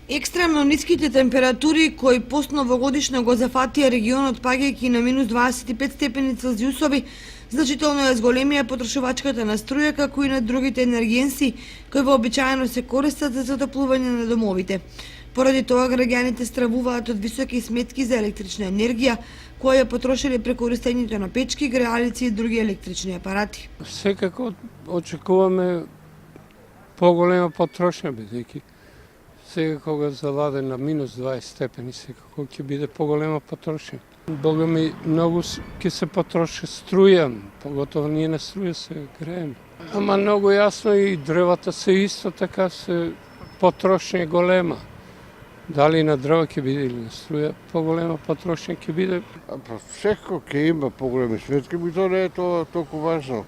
Екстремно ниските температури кои постновогодишно го зафатија регионот паѓајќи на минус 25 степени Целзиусови, значително ја зголемија потрошувачката на струја, како и на другите енергенси кои вообичаено се користат за затоплување на домовите. Поради тоа граѓаните стравуваат од високи сметки за електрична енергија, која ја потрошиле преку користењето на печки, греалици и други електрични апарати. Секако очекуваме поголема потрошња, бидејќи сега кога заладе на минус 20 степени, секако ќе биде поголема потрошња. Бога ми, многу ќе се потроши струја, поготово ние на струја се грееме. Ама многу јасно и дрвата се исто така се потрошња голема. Дали на дрва ќе биде или на струја, поголема потрошња ќе биде. Секако ќе има поголеми сметки, но тоа не е тоа толку важно.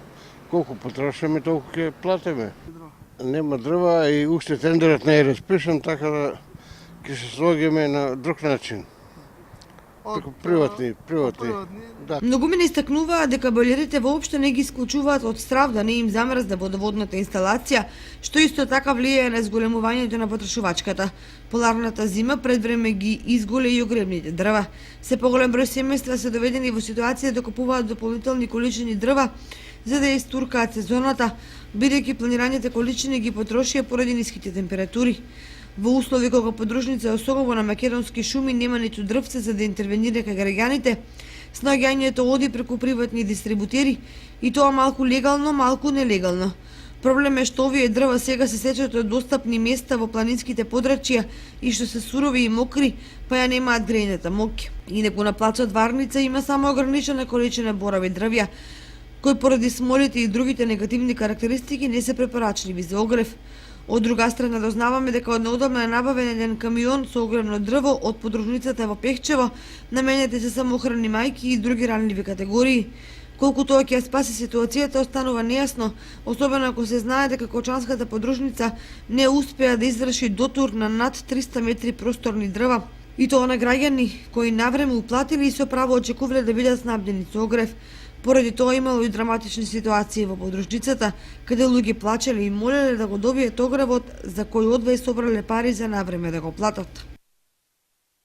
Колку потрошиме, толку ќе платиме. Нема дрва и уште тендерот не е распишан, така да ќе се слогиме на друг начин. Како приватни. Да. Многумина истакнуваат дека бойлерите воопшто не ги исклучуваат од страв да не им замрзне водоводната инсталација, што исто така влијае на зголемувањето на потрошувачката. Поларната зима пред време ги изголе и огревните дрва. Се поголем број семејства се доведени во ситуација да купуваат дополнителни количини дрва за да ја истуркаат сезоната, бидејќи планираните количини ги потрошија поради ниските температури. Во услови кога подружница особено на македонски шуми нема ниту дрвце за да интервенира кај граѓаните, снаоѓањето оди преку приватни дистрибутери и тоа малку легално, малку нелегално. Проблем е што овие дрва сега се сечат од достапни места во планинските подрачја и што се сурови и мокри, па ја немаат грејната моќ. Инаку на плацот Варница има само ограничена количина борови дрвја, кои поради смолите и другите негативни карактеристики не се препорачливи за огрев. Од друга страна дознаваме дека однеодамна е набавен еден камион со огромно дрво од подружницата во Пехчево, наменети за самоохрани мајки и други ранливи категории. Колку тоа ќе ја спаси ситуацијата останува нејасно, особено ако се знае дека кочанската подружница не успеа да изврши дотур на над 300 метри просторни дрва, и тоа на граѓани кои навреме уплатили и со право очекувале да бидат снабдени со огрев. Поради тоа имало и драматични ситуации во подружницата, каде луѓе плачеле и молеле да го добијат огревот за кој одвај собрале пари за навреме да го платат.